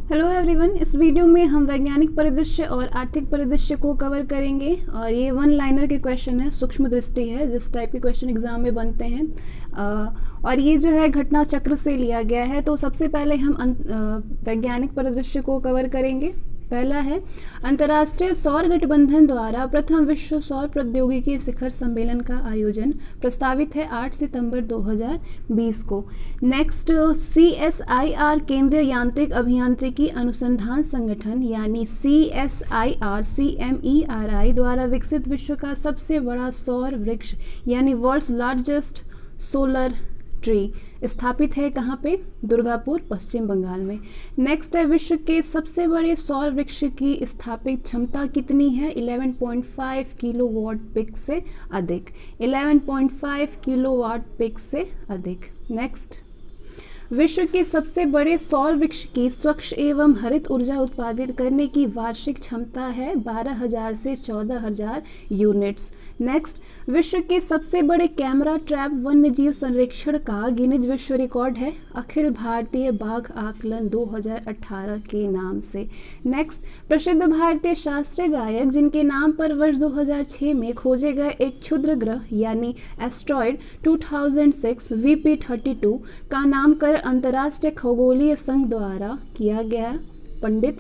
Hello everyone. इस video में हम वैज्ञानिक परिदृश्य और आर्थिक परिदृश्य को कवर करेंगे और ये वन लाइनर के क्वेश्चन है, सूक्ष्म दृष्टि है, जिस टाइप के क्वेश्चन एग्जाम में बनते हैं। और ये जो है घटना चक्र से लिया गया है। तो सबसे पहले हम वैज्ञानिक परिदृश्य को कवर करेंगे। पहला है, अंतर्राष्ट्रीय सौर गठबंधन द्वारा प्रथम विश्व सौर प्रौद्योगिकी शिखर सम्मेलन का आयोजन प्रस्तावित है 8 सितंबर 2020 को। नेक्स्ट, CSIR केंद्रीय यांत्रिक अभियांत्रिकी अनुसंधान संगठन यानी CSIR CMERI द्वारा विकसित विश्व का सबसे बड़ा सौर वृक्ष यानी वर्ल्ड्स लार्जेस्ट सोलर ट्री स्थापित है कहाँ पे? दुर्गापुर, पश्चिम बंगाल में। नेक्स्ट है, विश्व के सबसे बड़े सौर वृक्ष की स्थापित क्षमता कितनी है? 11.5 किलोवाट पिक से अधिक। 11.5 किलोवाट पिक से अधिक। नेक्स्ट, विश्व के सबसे बड़े सौर वृक्ष की स्वच्छ एवं हरित ऊर्जा उत्पादित करने की वार्षिक क्षमता है 12,000 से 14,000 यूनिट्स। नेक्स्ट, विश्व के सबसे बड़े कैमरा ट्रैप वन्यजीव संरक्षण का गिनीज विश्व रिकॉर्ड है अखिल भारतीय बाघ आकलन 2018 के नाम से। नेक्स्ट, प्रसिद्ध भारतीय शास्त्रीय गायक जिनके नाम पर वर्ष 2006 में खोजे गए एक क्षुद्र ग्रह यानी एस्ट्रॉयड 2006 VP32 का नामकरण अंतर्राष्ट्रीय खगोलीय संघ द्वारा किया गया पंडित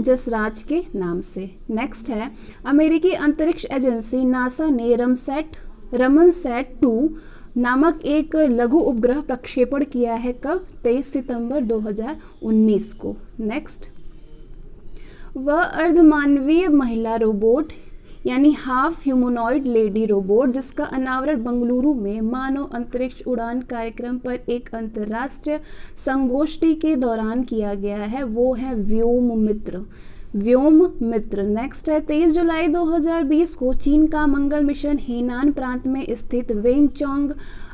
जसराज के नाम से। नेक्स्ट है, अमेरिकी अंतरिक्ष एजेंसी नासा ने रमनसैट 2 नामक एक लघु उपग्रह प्रक्षेपण किया है कब? 23 सितंबर 2019 को। नेक्स्ट, वह अर्धमानवीय महिला रोबोट यानी हाफ ह्यूमनॉइड लेडी रोबोट जिसका अनावरण बेंगलुरु में मानव अंतरिक्ष उड़ान कार्यक्रम पर एक अंतर्राष्ट्रीय संगोष्ठी के दौरान किया गया है, वो है व्योममित्र। नेक्स्ट है, 23 जुलाई 2020 को चीन का मंगल मिशन हेनान प्रांत में स्थित वेनचोंग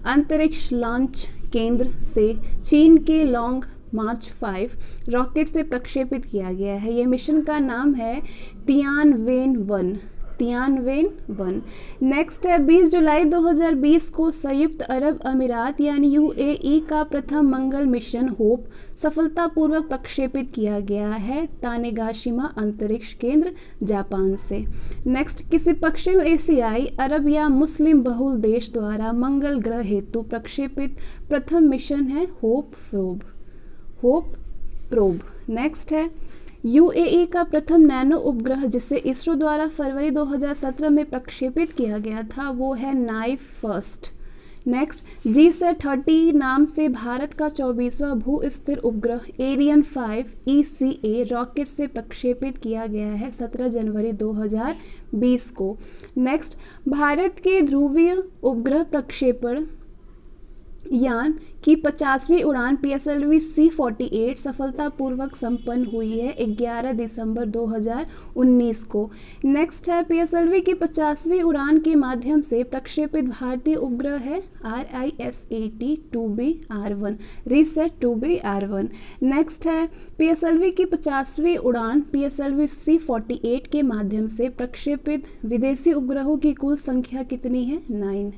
अंतरिक्ष लॉन्च केंद्र से चीन के लॉन्ग मार्च 5 रॉकेट से प्रक्षेपित किया गया है। ये मिशन का नाम है तियानवेन 1। नेक्स्ट है, 20 जुलाई 2020 को संयुक्त अरब अमीरात यानी UAE का प्रथम मंगल मिशन होप सफलतापूर्वक प्रक्षेपित किया गया है तानेगाशिमा अंतरिक्ष केंद्र, जापान से। नेक्स्ट, किसी पश्चिम एशियाई, अरब या मुस्लिम बहुल देश द्वारा मंगल ग्रह हेतु प्रक्षेपित प्रथम मिशन है होप प्रोब। नेक्स्ट है, UAE का प्रथम नैनो उपग्रह जिसे इसरो द्वारा फरवरी 2017 में प्रक्षेपित किया गया था वो है नाइफ फर्स्ट। नेक्स्ट, GSAT-30 नाम से भारत का 24वां भू स्थिर उपग्रह एरियन 5 ECA रॉकेट से प्रक्षेपित किया गया है 17 जनवरी 2020 को। नेक्स्ट, भारत के ध्रुवीय उपग्रह प्रक्षेपण यान की 50वीं उड़ान PSLV C-48 सफलतापूर्वक संपन्न हुई है 11 दिसंबर 2019 को। नेक्स्ट है, PSLV की 50वीं उड़ान के माध्यम से प्रक्षेपित भारतीय उपग्रह है RISAT-2B-R1। नेक्स्ट है, PSLV की 50वीं उड़ान PSLV C-48 के माध्यम से प्रक्षेपित विदेशी उपग्रहों की कुल संख्या कितनी है? 9।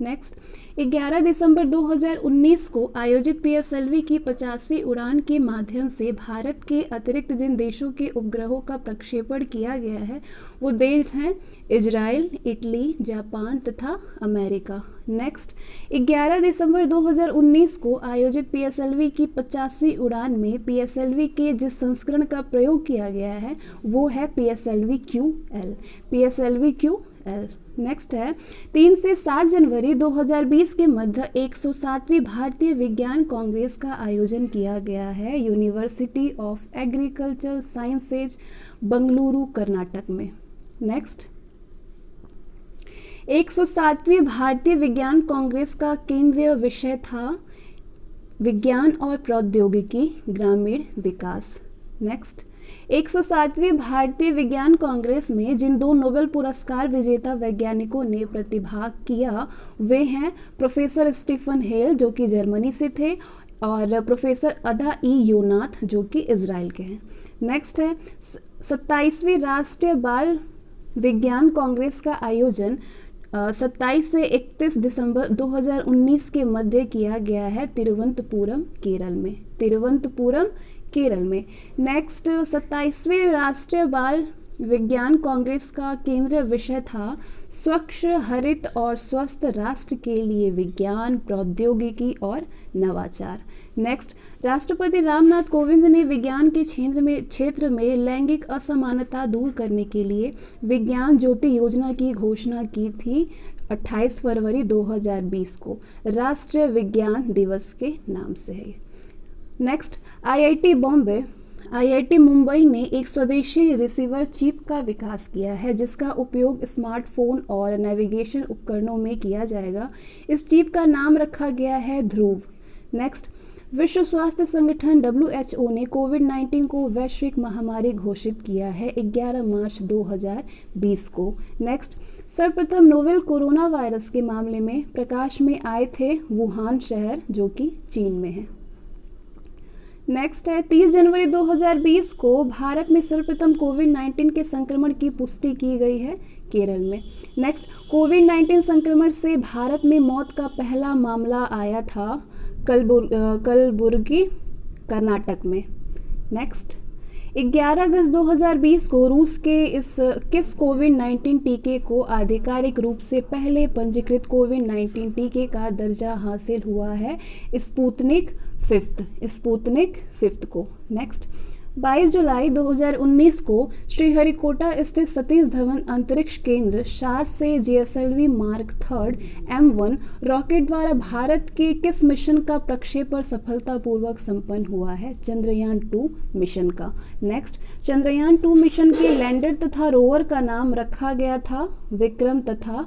नेक्स्ट, 11 दिसंबर 2019 को आयोजित PSLV की 50वीं उड़ान के माध्यम से भारत के अतिरिक्त जिन देशों के उपग्रहों का प्रक्षेपण किया गया है वो देश हैं इजराइल, इटली, जापान तथा अमेरिका। नेक्स्ट, 11 दिसंबर 2019 को आयोजित PSLV की 50वीं उड़ान में PSLV के जिस संस्करण का प्रयोग किया गया है वो है PSLV QL। नेक्स्ट है, 3 से 7 जनवरी 2020 के मध्य 107वीं भारतीय विज्ञान कांग्रेस का आयोजन किया गया है university of agricultural sciences Bengaluru, Karnataka में। नेक्स्ट, 107वीं भारतीय विज्ञान कांग्रेस का केंद्रीय विषय था विज्ञान और प्रौद्योगिकी ग्रामीण विकास। नेक्स्ट, 107वीं भारतीय विज्ञान कांग्रेस में जिन 2 नोबेल पुरस्कार विजेता वैज्ञानिकों ने प्रतिभाग किया वे हैं प्रोफेसर स्टीफन हेल जो कि जर्मनी से थे और प्रोफेसर अदा ई योनाथ जो कि इजराइल के हैं। नेक्स्ट है, 27वीं राष्ट्रीय बाल विज्ञान कांग्रेस का आयोजन 27 से 31 दिसंबर 2019 के मध्य किया गया है तिरुवनंतपुरम, केरल में। केरल में। नेक्स्ट 27वीं राष्ट्रीय बाल विज्ञान कांग्रेस का केंद्रीय विषय था स्वच्छ, हरित और स्वस्थ राष्ट्र के लिए विज्ञान, प्रौद्योगिकी और नवाचार। नेक्स्ट राष्ट्रपति रामनाथ कोविंद ने विज्ञान के क्षेत्र में लैंगिक असमानता दूर करने के लिए विज्ञान ज्योति योजना की घोषणा की थी 28 फरवरी 2020 को, राष्ट्रीय विज्ञान दिवस के नाम से है। नेक्स्ट आईआईटी मुंबई ने एक स्वदेशी रिसीवर चिप का विकास किया है जिसका उपयोग स्मार्टफोन और नेविगेशन उपकरणों में किया जाएगा। इस चिप का नाम रखा गया है ध्रुव। नेक्स्ट विश्व स्वास्थ्य संगठन WHO ने कोविड-19 को वैश्विक महामारी घोषित किया है 11 मार्च 2020 को। नेक्स्ट सर्वप्रथम नोवेल कोरोना वायरस के मामले में प्रकाश में आए थे वुहान शहर जो कि चीन में है। नेक्स्ट है 30 जनवरी 2020 को भारत में सर्वप्रथम कोविड-19 के संक्रमण की पुष्टि की गई है केरल में। नेक्स्ट कोविड-19 संक्रमण से भारत में मौत का पहला मामला आया था कलबुर्गी कर्नाटक में। नेक्स्ट 11 अगस्त 2020 को रूस के किस कोविड-19 टीके को आधिकारिक रूप से पहले पंजीकृत कोविड-19 टीके का दर्जा हासिल हुआ है स्पुतनिक 5 को। नेक्स्ट 22 जुलाई 2019 को श्रीहरिकोटा स्थित सतीश धवन अंतरिक्ष केंद्र शार से GSLV मार्क 3 M1 रॉकेट द्वारा भारत के किस मिशन का प्रक्षेपण सफलतापूर्वक संपन्न हुआ है? चंद्रयान 2 मिशन का। नेक्स्ट चंद्रयान 2 मिशन के लैंडर तथा रोवर का नाम रखा गया था विक्रम तथा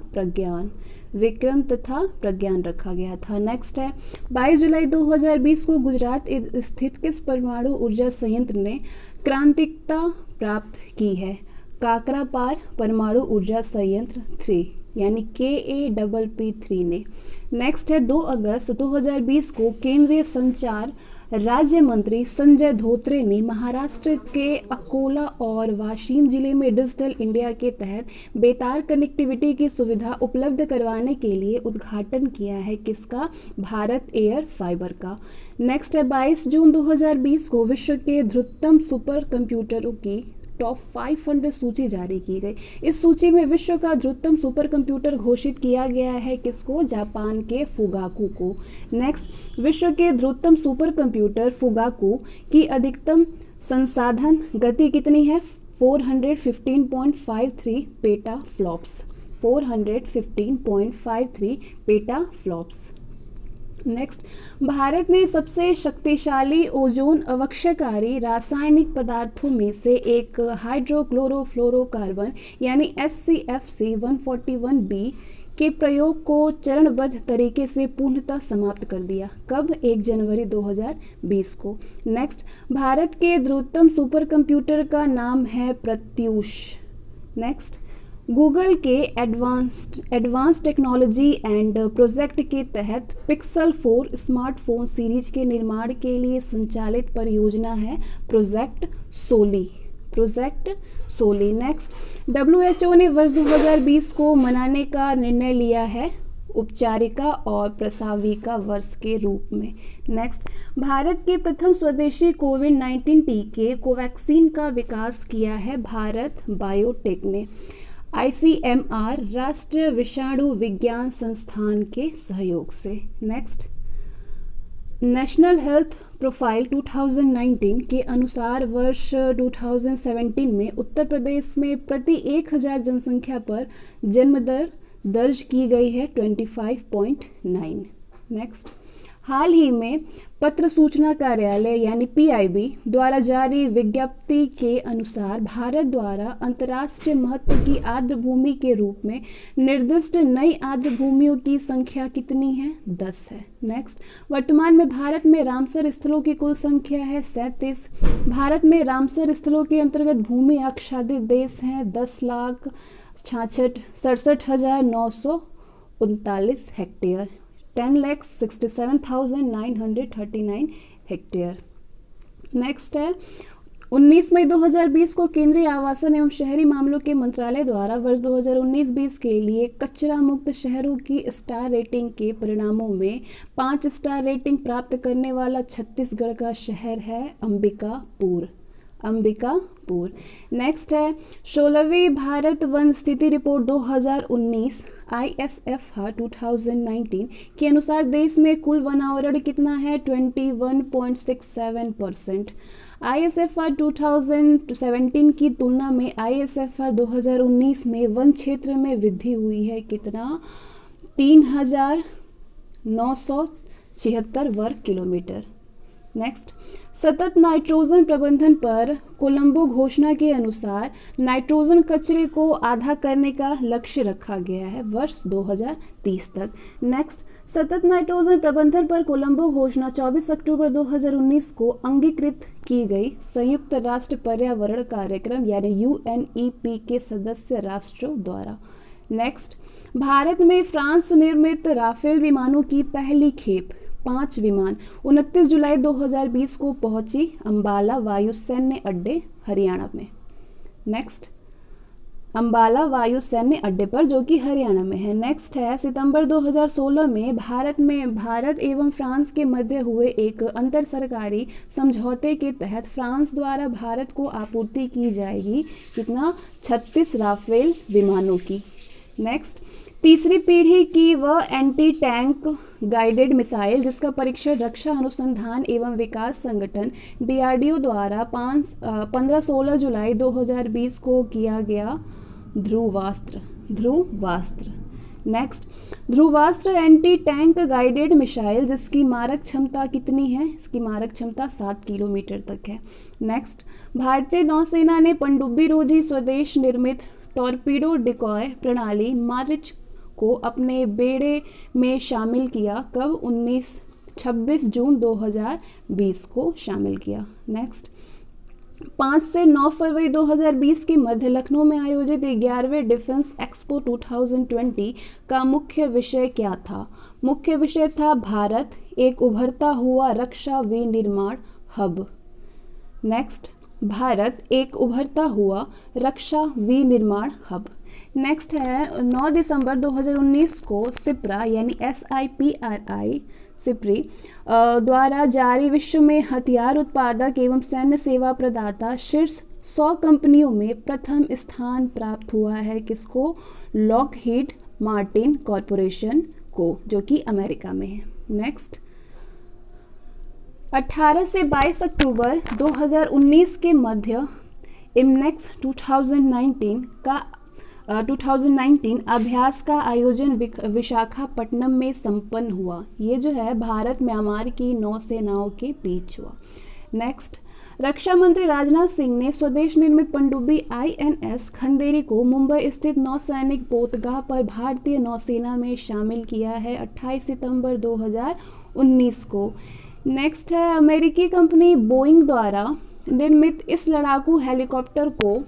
प्रज्ञान रखा गया था। नेक्स्ट है 22 जुलाई 2020 को गुजरात स्थित किस परमाणु ऊर्जा संयंत्र ने क्रांतिकता प्राप्त की है? काकरापार परमाणु ऊर्जा संयंत्र 3 यानी KAPP3 ने। नेक्स्ट है 2 अगस्त 2020 को केंद्रीय संचार राज्य मंत्री संजय धोत्रे ने महाराष्ट्र के अकोला और वाशिम जिले में डिजिटल इंडिया के तहत बेतार कनेक्टिविटी की सुविधा उपलब्ध करवाने के लिए उद्घाटन किया है किसका? भारत एयर फाइबर का। नेक्स्ट है 22 जून 2020 को विश्व के ध्रुवतम सुपर कंप्यूटरों की टॉप 500 सूची जारी की गई। इस सूची में विश्व का ध्रुवतम सुपर कंप्यूटर घोषित किया गया है किसको? जापान के फुगाकू को। नेक्स्ट विश्व के ध्रुवतम सुपर कंप्यूटर फुगाकू की अधिकतम संसाधन गति कितनी है? 415.53 पेटाफ्लॉप्स। 415.53 पेटाफ्लॉप्स। नेक्स्ट भारत ने सबसे शक्तिशाली ओजोन अवक्षयकारी रासायनिक पदार्थों में से एक हाइड्रोक्लोरोफ्लोरोकार्बन यानी HCFC 141b के प्रयोग को चरणबद्ध तरीके से पूर्णतः समाप्त कर दिया। कब? 1 जनवरी 2020 को। नेक्स्ट भारत के ध्रुवतम सुपर कंप्यूटर का नाम है प्रत्यूष। नेक्स्ट गूगल के एडवांस टेक्नोलॉजी एंड प्रोजेक्ट के तहत पिक्सल 4 स्मार्टफोन सीरीज के निर्माण के लिए संचालित परियोजना है प्रोजेक्ट सोली। नेक्स्ट WHO ने वर्ष 2020 को मनाने का निर्णय लिया है उपचारिका और प्रसाविका वर्ष के रूप में। नेक्स्ट भारत के प्रथम स्वदेशी कोविड-19 टीके कोवैक्सीन का विकास किया है भारत बायोटेक ने ICMR राष्ट्रीय विषाणु विज्ञान संस्थान के सहयोग से। नेक्स्ट नेशनल हेल्थ प्रोफाइल 2019 के अनुसार वर्ष 2017 में उत्तर प्रदेश में प्रति 1000 जनसंख्या पर जन्म दर दर्ज की गई है 25.9। नेक्स्ट हाल ही में पत्र सूचना कार्यालय यानी PIB द्वारा जारी विज्ञप्ति के अनुसार भारत द्वारा अंतर्राष्ट्रीय महत्व की आर्द्र भूमि के रूप में निर्दिष्ट नई आर्द्र भूमियों की संख्या कितनी है? 10 है। नेक्स्ट वर्तमान में भारत में रामसर स्थलों की कुल संख्या है 37। भारत में रामसर स्थलों के अंतर्गत भूमि आच्छादित देश हैं 10,67,939 हेक्टेयर 10,67,939 हेक्टेयर। नेक्स्ट है 19 मई 2020 को केंद्रीय आवासन एवं शहरी मामलों के मंत्रालय द्वारा वर्ष 2019-20 के लिए कचरा मुक्त शहरों की स्टार रेटिंग के परिणामों में 5 स्टार रेटिंग प्राप्त करने वाला छत्तीसगढ़ का शहर है अंबिकापुर। अंबिकापुर। नेक्स्ट है 16वीं भारत वन स्थिति रिपोर्ट 2019 ISFR 2019 के अनुसार देश में कुल वन आवरण कितना है 21.67%। ISFR 2017 की तुलना में ISFR 2019 में वन क्षेत्र में वृद्धि हुई है कितना 3976 वर्ग किलोमीटर। नेक्स्ट सतत नाइट्रोजन प्रबंधन पर कोलंबो घोषणा के अनुसार नाइट्रोजन कचरे को आधा करने का लक्ष्य रखा गया है वर्ष 2030 तक। नेक्स्ट सतत नाइट्रोजन प्रबंधन पर कोलंबो घोषणा 24 अक्टूबर 2019 को अंगीकृत की गई संयुक्त राष्ट्र पर्यावरण कार्यक्रम यानी UNEP के सदस्य राष्ट्रों द्वारा। नेक्स्ट भारत में फ्रांस निर्मित राफेल विमानों की पहली खेप 5 विमान 29 जुलाई 2020 को पहुंची अंबाला वायुसैन्य अड्डे हरियाणा में। नेक्स्ट अंबाला वायुसैन्य अड्डे पर जो कि हरियाणा में है। नेक्स्ट है सितंबर 2016 में भारत एवं फ्रांस के मध्य हुए एक अंतर सरकारी समझौते के तहत फ्रांस द्वारा भारत को आपूर्ति की जाएगी कितना 36 राफेल विमानों की। नेक्स्ट तीसरी पीढ़ी की वह एंटी टैंक गाइडेड मिसाइल जिसका परीक्षण रक्षा अनुसंधान एवं विकास संगठन DRDO द्वारा 15-16 जुलाई 2020 को किया गया Dhruvastra. Next Dhruvastra anti tank guided missile जिसकी मारक क्षमता कितनी है, इसकी मारक क्षमता 7 किलोमीटर तक है। नेक्स्ट भारतीय नौसेना ने पनडुब्बी रोधी स्वदेश निर्मित टॉर्पीडो डिकॉय प्रणाली मार्च को अपने बेड़े में शामिल किया। कब 26 जून 2020 को शामिल किया। नेक्स्ट 5 से 9 फरवरी 2020 के मध्य लखनऊ में आयोजित 11वें डिफेंस एक्सपो 2020 का मुख्य विषय क्या था? मुख्य विषय था भारत एक उभरता हुआ रक्षा विनिर्माण हब। नेक्स्ट भारत एक उभरता हुआ रक्षा विनिर्माण हब। नेक्स्ट है 9 दिसंबर 2019 को सिप्रा यानी SIPRI द्वारा जारी विश्व में हथियार उत्पादक एवं सैन्य सेवा प्रदाता शीर्ष 100 कंपनियों में प्रथम स्थान प्राप्त हुआ है किसको? लॉकहीड मार्टिन कॉरपोरेशन को जो कि अमेरिका में है। नेक्स्ट 18 से 22 अक्टूबर 2019 के मध्य इमनेक्स 2019 अभ्यास का आयोजन विशाखापट्टनम में संपन्न हुआ। ये जो है भारत म्यांमार की नौसेनाओं के बीच हुआ। नेक्स्ट रक्षा मंत्री राजनाथ सिंह ने स्वदेश निर्मित पनडुब्बी INS खंदेरी को मुंबई स्थित नौसैनिक पोतगाह पर भारतीय नौसेना में शामिल किया है 28 सितंबर 2019 को। नेक्स्ट है अमेरिकी कंपनी बोइंग द्वारा निर्मित इस लड़ाकू हेलीकॉप्टर को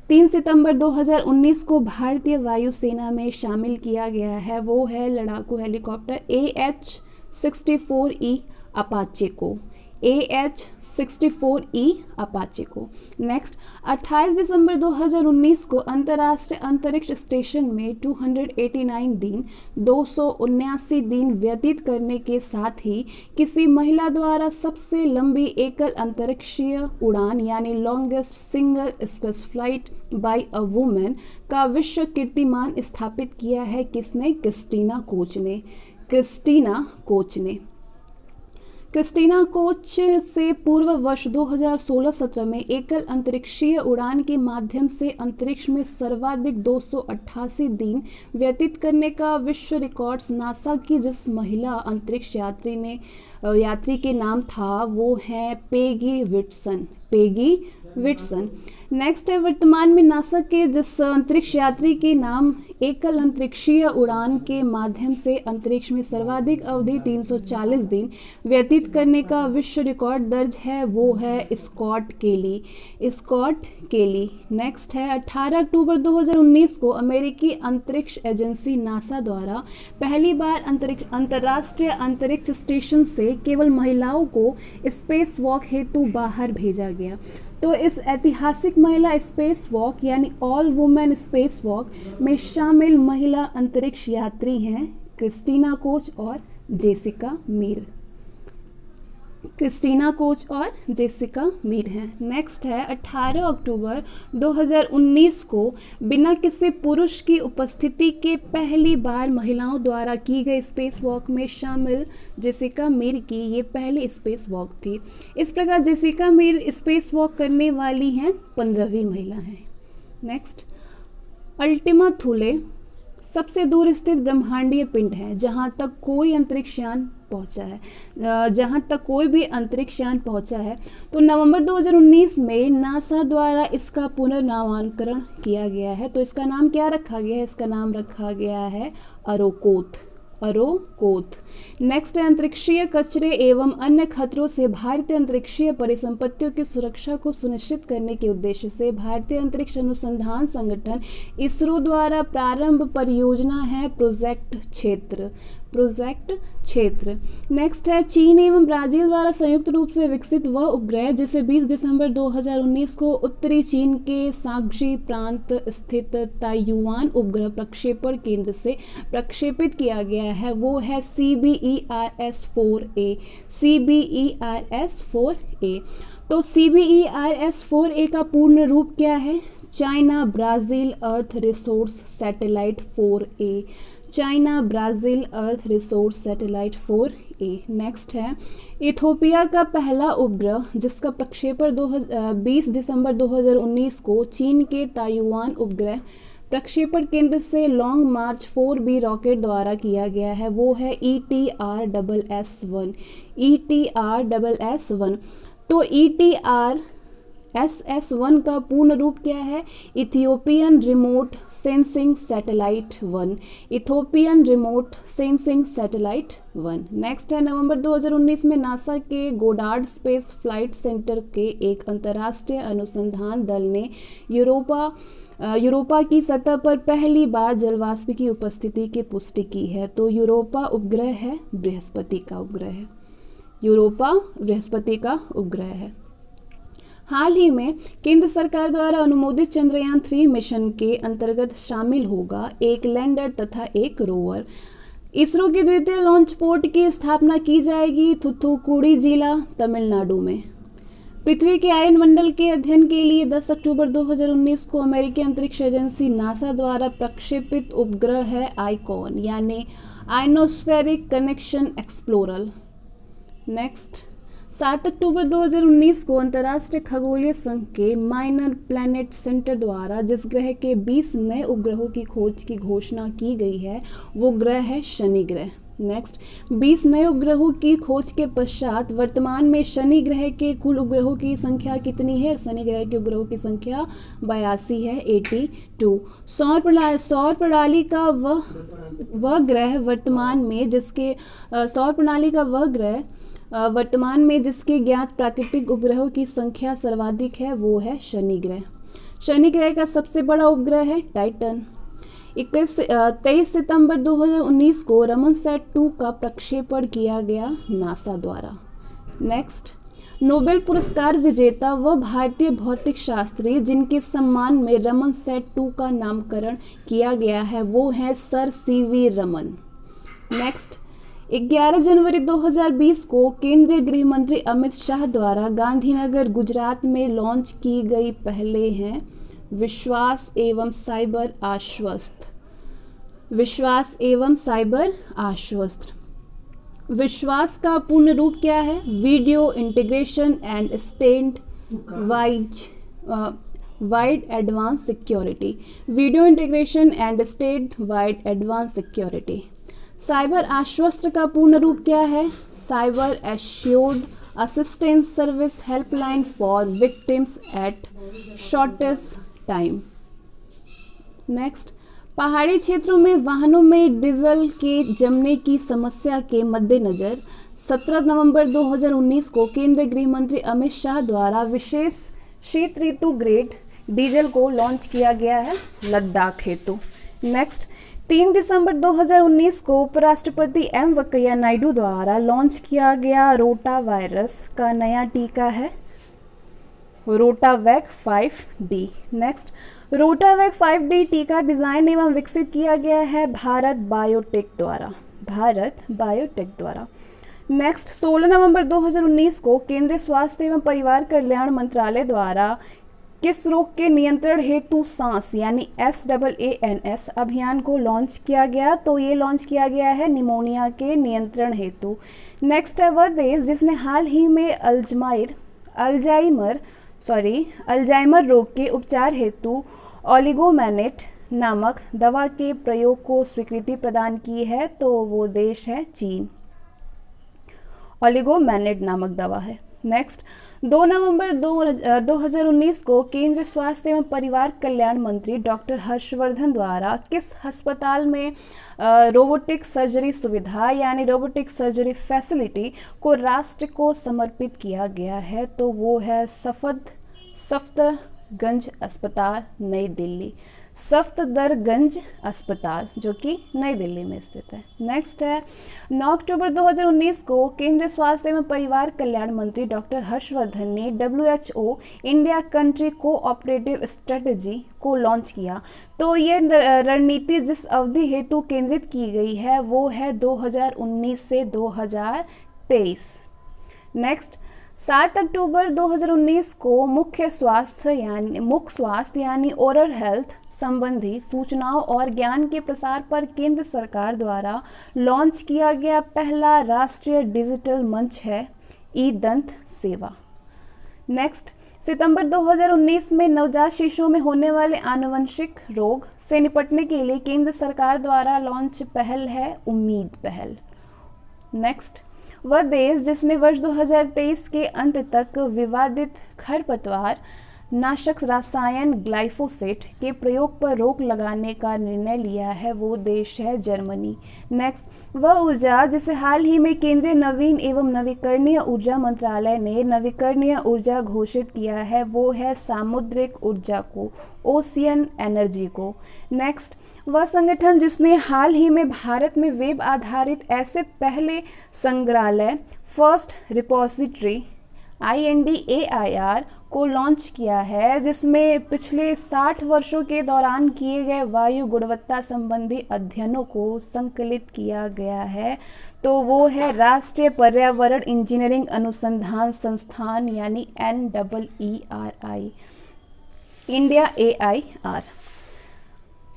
3 सितंबर 2019 को भारतीय वायुसेना में शामिल किया गया है। वो है लड़ाकू हेलीकॉप्टर AH-64E अपाचे को। AH-64E अपाचे को। नेक्स्ट 28 दिसंबर 2019 को अंतर्राष्ट्रीय अंतरिक्ष स्टेशन में 289 दिन 279 दिन व्यतीत करने के साथ ही किसी महिला द्वारा सबसे लंबी एकल अंतरिक्षीय उड़ान यानी longest single space flight by a women का विश्व कीर्तिमान स्थापित किया है किसने? क्रिस्टीना कोच से पूर्व वर्ष 2016-17 में एकल अंतरिक्षीय उड़ान के माध्यम से अंतरिक्ष में सर्वाधिक 288 दिन व्यतीत करने का विश्व रिकॉर्ड्स नासा की जिस महिला अंतरिक्ष यात्री के नाम था वो है पेगी विट्सन। नेक्स्ट है वर्तमान में नासा के जिस अंतरिक्ष यात्री के नाम एकल अंतरिक्षीय उड़ान के माध्यम से अंतरिक्ष में सर्वाधिक अवधि 340 दिन व्यतीत करने का विश्व रिकॉर्ड दर्ज है वो है स्कॉट केली। नेक्स्ट है 18 अक्टूबर 2019 को अमेरिकी अंतरिक्ष एजेंसी नासा द्वारा पहली बार अंतर्राष्ट्रीय अंतरिक्ष स्टेशन से में केवल महिलाओं को स्पेस वॉक हेतु बाहर भेजा गया। तो इस ऐतिहासिक महिला स्पेस वॉक यानी ऑल वुमेन स्पेस वॉक में शामिल महिला अंतरिक्ष यात्री हैं क्रिस्टीना कोच और जेसिका मीर। क्रिस्टीना कोच और जेसिका मीर हैं। नेक्स्ट है 18 अक्टूबर 2019 को बिना किसी पुरुष की उपस्थिति के पहली बार महिलाओं द्वारा की गई स्पेस वॉक में शामिल जेसिका मीर की ये पहली स्पेस वॉक थी। इस प्रकार जेसिका मीर स्पेस वॉक करने वाली हैं 15वीं महिला हैं। नेक्स्ट, अल्टिमा थूले सबसे दूर स्थित ब्रह्मांडीय पिंड है जहां तक कोई अंतरिक्षयान पहुंचा है, जहां तक कोई भी अंतरिक्षयान पहुंचा है। तो नवंबर 2019 में नासा द्वारा इसका पुनर्नामकरण किया गया है। तो इसका नाम क्या रखा गया है? इसका नाम रखा गया है अरोकोथ। नेक्स्ट है अंतरिक्षीय कचरे एवं अन्य खतरों से भारतीय अंतरिक्षीय परिसंपत्तियों की सुरक्षा को सुनिश्चित करने के उद्देश्य से भारतीय अंतरिक्ष अनुसंधान संगठन इसरो द्वारा प्रारंभ परियोजना है प्रोजेक्ट क्षेत्र। नेक्स्ट है चीन एवं ब्राजील द्वारा संयुक्त रूप से विकसित वह उपग्रह जिसे 20 दिसंबर 2019 को उत्तरी चीन के शांग्जी प्रांत स्थित ताइयुआन उपग्रह प्रक्षेपण केंद्र से प्रक्षेपित किया गया है, वो है CBERS-4A। तो CBERS-4A का पूर्ण रूप क्या है? China Brazil earth resource satellite 4A। China Brazil earth resource satellite 4A। Next है इथोपिया का पहला उपग्रह जिसका प्रक्षेपण 20 दिसंबर 2019 को चीन के ताइयुआन उपग्रह प्रक्षेपण केंद्र से लॉन्ग मार्च 4B रॉकेट द्वारा किया गया है, वो है ETRSS-1। तो ETRSS-1 का पूर्ण रूप क्या है? Ethiopian remote sensing satellite 1। Ethiopian remote sensing satellite 1। Next है नवंबर 2019 में नासा के गोडार्ड स्पेस फ्लाइट सेंटर के एक अंतर्राष्ट्रीय अनुसंधान दल ने यूरोपा की सतह पर पहली बार जलवाष्प की उपस्थिति की पुष्टि की है। तो यूरोपा उपग्रह है बृहस्पति का उपग्रह है। यूरोपा बृहस्पति का उपग्रह है। हाल ही में केंद्र सरकार द्वारा अनुमोदित चंद्रयान 3 मिशन के अंतर्गत शामिल होगा एक लैंडर तथा एक रोवर। इसरो के द्वितीय लॉन्च पोर्ट की स्थापना की जाएगी थूथुकुडी जिला तमिलनाडु में। पृथ्वी के आयनमंडल के अध्ययन के लिए 10 अक्टूबर 2019 को अमेरिकी अंतरिक्ष एजेंसी नासा द्वारा प्रक्षेपित उपग्रह है आइकॉन यानी आयनोस्फेरिक कनेक्शन एक्सप्लोरर। नेक्स्ट 7 अक्टूबर 2019 को अंतर्राष्ट्रीय खगोलीय संघ के माइनर प्लैनेट सेंटर द्वारा जिस ग्रह के 20 नए उपग्रहों की खोज की घोषणा की गई है वो ग्रह है शनि ग्रह। नेक्स्ट 20 नए उपग्रहों की खोज के पश्चात वर्तमान में शनि ग्रह के कुल उपग्रहों की संख्या कितनी है? शनि ग्रह के उपग्रहों की संख्या 82 है, 82। सौर प्रणाली का वह ग्रह वर्तमान में जिसके ज्ञात प्राकृतिक उपग्रहों की संख्या सर्वाधिक है वो है शनि ग्रह। शनि ग्रह का सबसे बड़ा उपग्रह है टाइटन। 23 सितंबर 2019 को रमनसैट 2 का प्रक्षेपण किया गया नासा द्वारा। नेक्स्ट नोबेल पुरस्कार विजेता वह भारतीय भौतिक शास्त्री जिनके सम्मान में रमनसैट 2 का नामकरण किया गया है वो है सर CV रमन। नेक्स्ट 11 जनवरी 2020 को केंद्रीय गृह मंत्री अमित शाह द्वारा गांधीनगर गुजरात में लॉन्च की गई पहले हैं विश्वास एवं साइबर आश्वस्त। विश्वास का पूर्ण रूप क्या है? Video integration and stand wide advance security. Video integration and stand wide advance security. Cyber आश्वस्त का पूर्ण रूप क्या है? Cyber assured assistance service helpline for victims at shortest time. Next पहाड़ी क्षेत्रों में वाहनों में डीजल के जमने की समस्या के मद्देनज़र 17 नवंबर 2019 को केंद्रीय गृह मंत्री अमित शाह द्वारा विशेष शीत ऋतु ग्रेड डीजल को लॉन्च किया गया है लद्दाख हेतु। नेक्स्ट 3 दिसंबर 2019 को उपराष्ट्रपति एम वेंकैया नायडू द्वारा लॉन्च किया गया रोटा वायरस का नया टीका है Rotavac 5D। Next, Rotavac 5D टीका डिजाइन एवं विकसित किया गया है भारत बायोटेक द्वारा। नेक्स्ट, 16 नवंबर 2019 को केंद्रीय स्वास्थ्य एवं परिवार कल्याण मंत्रालय द्वारा किस रोग के नियंत्रण हेतु सांस यानी SAANS अभियान को लॉन्च किया गया? तो ये लॉन्च किया गया है निमोनिया के नियंत्रण हेतु। नेक्स्ट है वह देश जिसने हाल ही में अल्जाइमर रोग के उपचार हेतु ओलिगोमेनेट नामक दवा के प्रयोग को स्वीकृति प्रदान की है? तो वो देश है चीन। ओलिगोमेनेट नामक दवा है। नेक्स्ट, 2 नवंबर 2019 को केंद्रीय स्वास्थ्य एवं परिवार कल्याण मंत्री डॉक्टर हर्षवर्धन द्वारा किस अस्पताल में रोबोटिक सर्जरी सुविधा यानी रोबोटिक सर्जरी फैसिलिटी को राष्ट्र को समर्पित किया गया है? तो वो है सफदरगंज अस्पताल नई दिल्ली। सफदरगंज अस्पताल जो कि नई दिल्ली में स्थित है। नेक्स्ट है 9 अक्टूबर 2019 को केंद्रीय स्वास्थ्य एवं परिवार कल्याण मंत्री डॉक्टर हर्षवर्धन ने WHO India country cooperative strategy को लॉन्च किया। तो ये रणनीति जिस अवधि हेतु केंद्रित की गई है वो है 2019 से 2023। नेक्स्ट, 7 अक्टूबर 2019 को मुख्य स्वास्थ्य यानी ओरल हेल्थ संबंधी सूचनाओं और ज्ञान के प्रसार पर केंद्र सरकार द्वारा लॉन्च किया गया पहला राष्ट्रीय डिजिटल मंच है ई दंत सेवा। नेक्स्ट, सितंबर 2019 में नवजात शिशुओं में होने वाले आनुवंशिक रोग से निपटने के लिए केंद्र सरकार द्वारा लॉन्च पहल है उम्मीद पहल। नेक्स्ट, वह देश जिसने वर्ष 2023 के अंत तक विवादित खरपतवार नाशक रसायन ग्लाइफोसेट के प्रयोग पर रोक लगाने का निर्णय लिया है वो देश है जर्मनी। नेक्स्ट, वह ऊर्जा जिसे हाल ही में केंद्रीय नवीन एवं नवीकरणीय ऊर्जा मंत्रालय ने नवीकरणीय ऊर्जा घोषित किया है वो है सामुद्रिक ऊर्जा को, ओशियन एनर्जी को। नेक्स्ट, वह संगठन जिसने हाल ही में भारत में वेब आधारित ऐसे पहले संग्रहालय फर्स्ट रिपोजिटरी INDAIR को लॉन्च किया है जिसमें पिछले 60 वर्षों के दौरान किए गए वायु गुणवत्ता संबंधी अध्ययनों को संकलित किया गया है। तो वो है राष्ट्रीय पर्यावरण इंजीनियरिंग अनुसंधान संस्थान यानी NEERI, इंडिया AIR,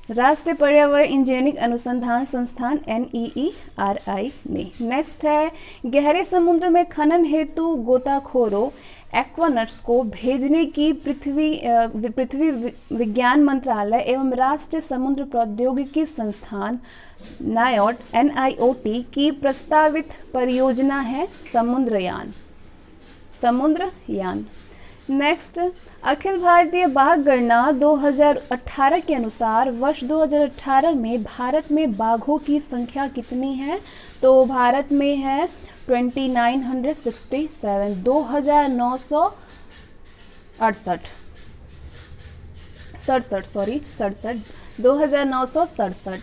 राष्ट्रीय पर्यावरण इंजीनियरिंग अनुसंधान संस्थान NEERI ने। नेक्स्ट है, गहरे समुद्र में खनन हेतु गोताखोरों एक्वानट्स को भेजने की पृथ्वी विज्ञान मंत्रालय एवं राष्ट्रीय समुद्र प्रौद्योगिकी संस्थान NIOT की प्रस्तावित परियोजना है समुद्रयान। नेक्स्ट, अखिल भारतीय बाघ गणना 2018 के अनुसार वर्ष 2018 में भारत में बाघों की संख्या कितनी है? तो भारत में है 2967, 2967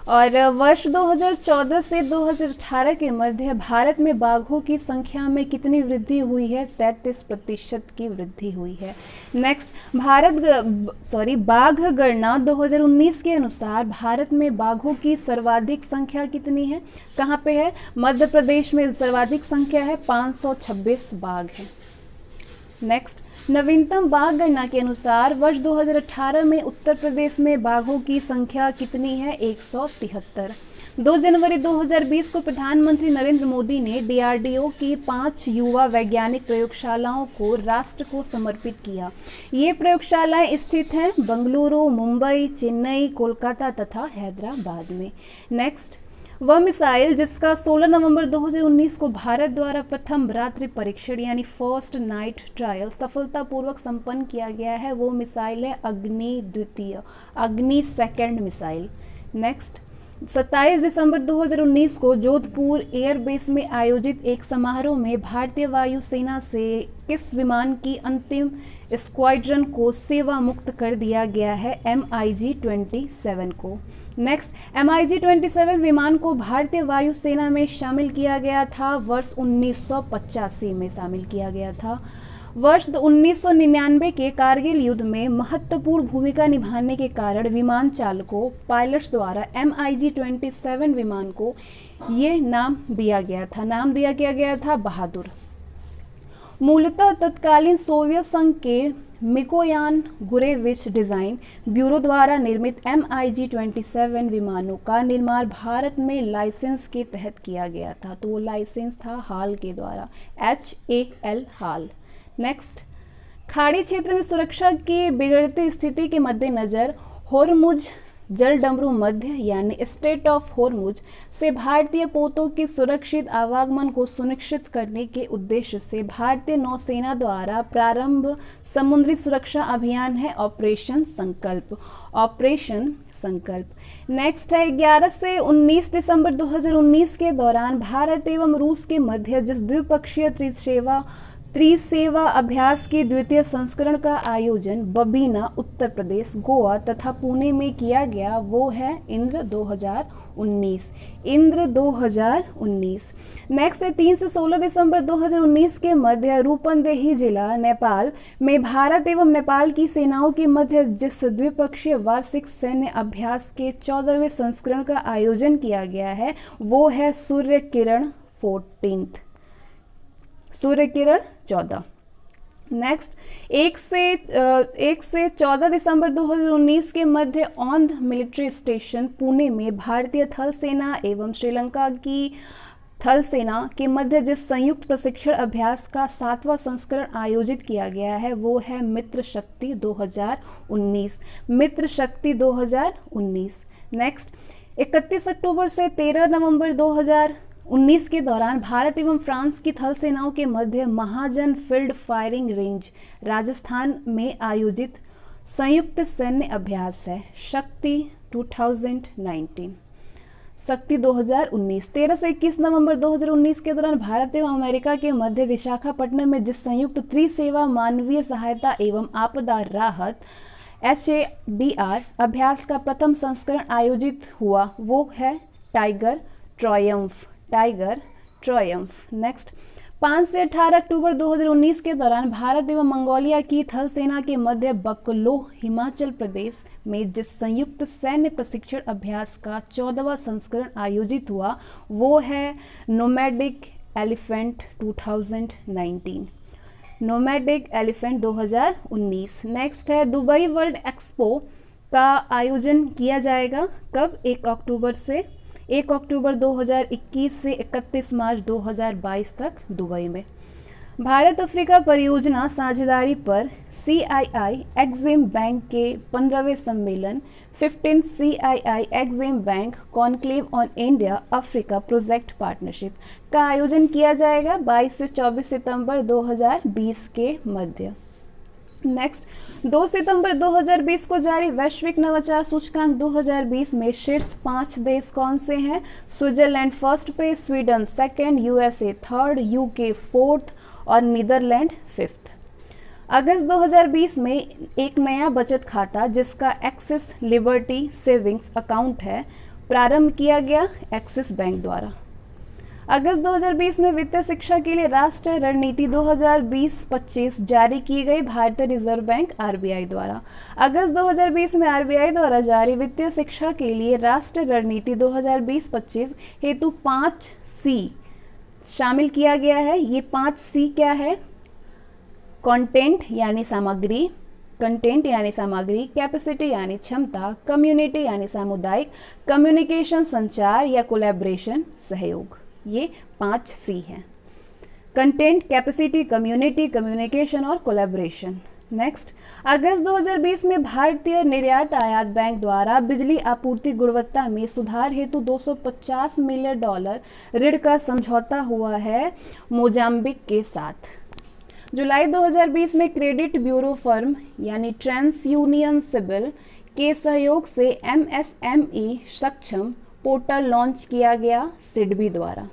और वर्ष 2014 से 2018 के मध्य भारत में बाघों की संख्या में कितनी वृद्धि हुई है? 33% की वृद्धि हुई है। नेक्स्ट, बाघ गणना 2019 के अनुसार भारत में बाघों की सर्वाधिक संख्या कितनी है? कहाँ पे है? मध्य प्रदेश में सर्वाधिक संख्या है 526 बाघ है। नेक्स्ट, नवीनतम बाघ गणना के अनुसार वर्ष 2018 में उत्तर प्रदेश में बाघों की संख्या कितनी है? 173। 2 जनवरी 2020 को प्रधानमंत्री नरेंद्र मोदी ने DRDO की 5 युवा वैज्ञानिक प्रयोगशालाओं को राष्ट्र को समर्पित किया। ये प्रयोगशालाएं स्थित हैं बेंगलुरु, मुंबई, चेन्नई, कोलकाता तथा हैदराबाद में। नेक्स्ट, वह मिसाइल जिसका 16 नवंबर 2019 को भारत द्वारा प्रथम रात्रि परीक्षण यानी फर्स्ट नाइट ट्रायल सफलतापूर्वक संपन्न किया गया है वो मिसाइल है अग्नि सेकंड मिसाइल। नेक्स्ट, 27 दिसंबर 2019 को जोधपुर एयरबेस में आयोजित एक समारोह में भारतीय वायुसेना से किस विमान की अंतिम स्क्वाड्रन को सेवा मुक्त कर दिया गया है? MiG-27 को। नेक्स्ट, MiG-27 विमान को भारतीय वायुसेना में शामिल किया गया था वर्ष 1985 में शामिल किया गया था। वर्ष 1999 के कारगिल युद्ध में महत्वपूर्ण भूमिका निभाने के कारण विमान चालकों पायलट्स द्वारा MiG-27 विमान को ये नाम दिया गया था बहादुर। मूलतः तत्कालीन सोवियत संघ के मिकोयान गुरेविच डिज़ाइन ब्यूरो द्वारा निर्मित MiG-27 विमानों का निर्माण भारत में लाइसेंस के तहत किया गया था। तो वो लाइसेंस था हाल के द्वारा, HAL हाल। नेक्स्ट, खाड़ी क्षेत्र में सुरक्षा की बिगड़ती स्थिति के मद्देनजर होर्मुज जलडमरू मध्य यानी स्टेट ऑफ होर्मुज से भारतीय पोतों के सुरक्षित आवागमन को सुनिश्चित करने के उद्देश्य से भारतीय नौसेना द्वारा प्रारंभ समुद्री सुरक्षा अभियान है ऑपरेशन संकल्प। नेक्स्ट है 11 से 19 दिसंबर 2019 के दौरान भारत एवं रूस के मध्य जिस द्विपक्षीय त्रिसेवा अभ्यास के द्वितीय संस्करण का आयोजन बबीना, उत्तर प्रदेश, गोवा तथा पुणे में किया गया वो है इंद्र 2019। नेक्स्ट है 3 से 16 दिसंबर 2019 के मध्य रूपंदेही जिला नेपाल में भारत एवं नेपाल की सेनाओं के मध्य जिस द्विपक्षीय वार्षिक सैन्य अभ्यास के 14वें संस्करण का आयोजन किया गया है वो है सूर्य किरण 14। नेक्स्ट, 1 से 14 दिसंबर 2019 के मध्य औंध मिलिट्री स्टेशन पुणे में भारतीय थल सेना एवं श्रीलंका की थल सेना के मध्य जिस संयुक्त प्रशिक्षण अभ्यास का 7वां संस्करण आयोजित किया गया है वो है मित्र शक्ति 2019। नेक्स्ट, 31 अक्टूबर से 13 नवंबर 2019 के दौरान भारत एवं फ्रांस की थल सेनाओं के मध्य महाजन फील्ड फायरिंग रेंज राजस्थान में आयोजित संयुक्त सैन्य अभ्यास है शक्ति 2019। 13 से 21 नवंबर 2019 के दौरान भारत एवं अमेरिका के मध्य विशाखापट्टनम में जिस संयुक्त त्रिसेवा मानवीय सहायता एवं आपदा राहत HADR अभ्यास का प्रथम संस्करण आयोजित हुआ वो है टाइगर ट्रायम्फ। नेक्स्ट, 5 से 18 अक्टूबर 2019 के दौरान भारत एवं मंगोलिया की थल सेना के मध्य बकलो, हिमाचल प्रदेश में जिस संयुक्त सैन्य प्रशिक्षण अभ्यास का 14वां संस्करण आयोजित हुआ वो है नोमैडिक एलिफेंट 2019। नेक्स्ट है दुबई वर्ल्ड एक्सपो का आयोजन किया जाएगा कब? 1 अक्टूबर 2021 से 31 मार्च 2022 तक दुबई में। भारत अफ्रीका परियोजना साझेदारी पर CII एग्जिम बैंक के 15वें सम्मेलन 15 CII EXIM bank conclave on India Africa project partnership का आयोजन किया जाएगा 22 से 24 सितंबर 2020 के मध्य। नेक्स्ट, 2 सितंबर 2020 को जारी वैश्विक नवाचार सूचकांक 2020 में शीर्ष 5 देश कौन से हैं? स्विट्जरलैंड फर्स्ट पे, Sweden second, USA third, UK fourth और नीदरलैंड फिफ्थ। अगस्त 2020 में एक नया बचत खाता जिसका एक्सिस लिबर्टी सेविंग्स अकाउंट है प्रारंभ किया गया एक्सिस बैंक द्वारा। अगस्त 2020 में वित्तीय शिक्षा के लिए राष्ट्रीय रणनीति 2020-25 जारी की गई भारतीय रिजर्व बैंक RBI द्वारा। अगस्त 2020 में RBI द्वारा जारी वित्तीय शिक्षा के लिए राष्ट्रीय रणनीति 2020-25 हेतु 5C शामिल किया गया है। ये 5C क्या है? कंटेंट यानी सामग्री, कैपेसिटी यानी क्षमता, कम्युनिटी यानी सामुदायिक, कम्युनिकेशन संचार या कोलैबोरेशन सहयोग। ये 5C हैं, कंटेंट, कैपेसिटी, कम्युनिटी, कम्युनिकेशन और कोलैबोरेशन। नेक्स्ट, अगस्त 2020 में भारतीय निर्यात आयात बैंक द्वारा बिजली आपूर्ति गुणवत्ता में सुधार हेतु $250 मिलियन ऋण का समझौता हुआ है मोजाम्बिक के साथ। जुलाई 2020 में क्रेडिट ब्यूरो फर्म यानी ट्रांस यूनियन सिबिल के सहयोग से MSME सक्षम पोर्टल लॉन्च किया गया सिडबी द्वारा।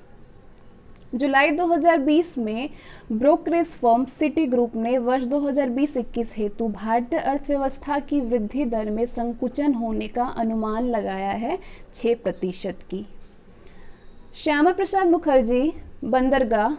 जुलाई 2020 में ब्रोकरेज फर्म सिटी ग्रुप ने वर्ष 2020-21 हेतु भारतीय अर्थव्यवस्था की वृद्धि दर में संकुचन होने का अनुमान लगाया है 6% की। श्यामा प्रसाद मुखर्जी बंदरगाह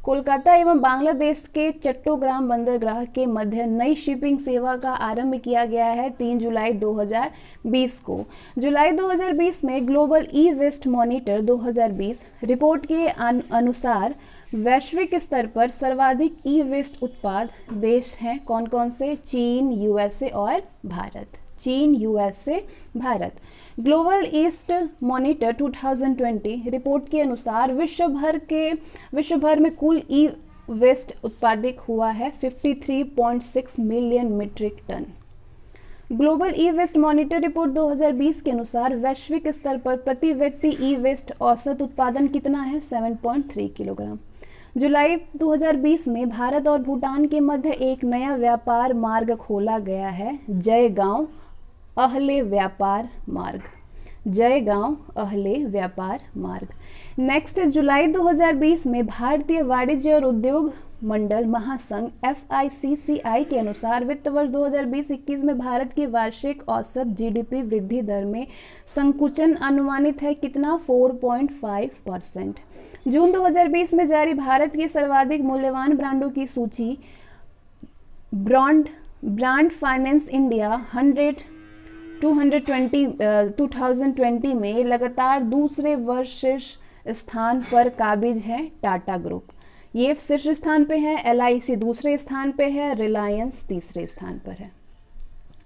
कोलकाता एवं बांग्लादेश के चट्टोग्राम बंदरगाह के मध्य नई शिपिंग सेवा का आरंभ किया गया है 3 जुलाई 2020 को। जुलाई 2020 में global e waste monitor 2020 report के अनुसार वैश्विक स्तर पर सर्वाधिक ई वेस्ट उत्पाद देश हैं कौन कौन से? चीन, यूएसए और भारत। चीन, USA, Bharat. Global east monitor 2020 report के अनुसार विश्व भर में कुल ई वेस्ट उत्पादित हुआ है 53.6 million metric ton. Global e waste monitor report 2020 के अनुसार वैश्विक स्तर पर प्रति व्यक्ति ई वेस्ट औसत उत्पादन कितना है? 7.3 किलोग्राम। जुलाई 2020 में भारत और भूटान के मध्य एक नया व्यापार मार्ग खोला गया है, जयगांव अहले व्यापार मार्ग। जयगांव अहले व्यापार मार्ग। नेक्स्ट, जुलाई 2020 में भारतीय वाणिज्य और उद्योग मंडल महासंघ FICCI के अनुसार वित्त वर्ष 2020-21 में भारत की वार्षिक औसत GDP वृद्धि दर में संकुचन अनुमानित है कितना? 4.5%। जून 2020 में जारी भारत की सर्वाधिक मूल्यवान ब्रांडों की सूची ब्रांड फाइनेंस इंडिया 2020 में लगातार दूसरे वर्ष शीर्ष स्थान पर काबिज है टाटा ग्रुप। ये शीर्ष स्थान पे है, LIC दूसरे स्थान पे है, रिलायंस तीसरे स्थान पर है।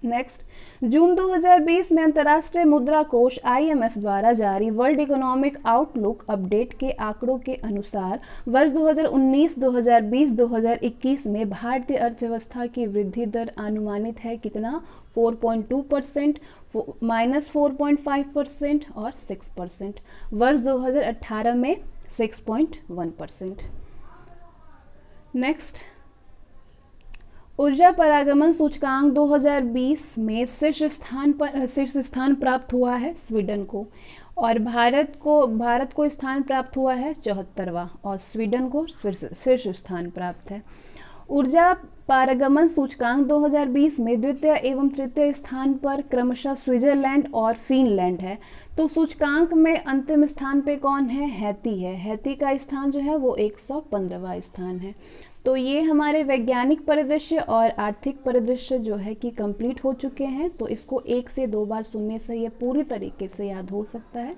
नेक्स्ट, जून 2020 में अंतर्राष्ट्रीय मुद्रा कोष IMF द्वारा जारी वर्ल्ड इकोनॉमिक आउटलुक अपडेट के आंकड़ों के अनुसार वर्ष 2019, 2020, 2021 में भारतीय अर्थव्यवस्था की वृद्धि दर अनुमानित है कितना? 4.2%, -4.5% और 6%। वर्ष 2018 में 6.1%। नेक्स्ट, ऊर्जा परागमन सूचकांक 2020 में शीर्ष स्थान प्राप्त हुआ है स्वीडन को, और भारत को स्थान प्राप्त हुआ है 74वां, और स्वीडन को शीर्ष स्थान प्राप्त है। ऊर्जा पारगमन सूचकांक 2020 में द्वितीय एवं तृतीय स्थान पर क्रमशः स्विट्जरलैंड और फिनलैंड है। तो सूचकांक में अंतिम स्थान पे कौन है? हैती है। हैती का स्थान जो है वो 115वां स्थान है। तो ये हमारे वैज्ञानिक परिदृश्य और आर्थिक परिदृश्य जो है कि कंप्लीट हो चुके हैं। तो इसको 1 से 2 बार सुनने से ये पूरी तरीके से याद हो सकता है।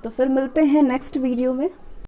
तो फिर मिलते हैं नेक्स्ट वीडियो में।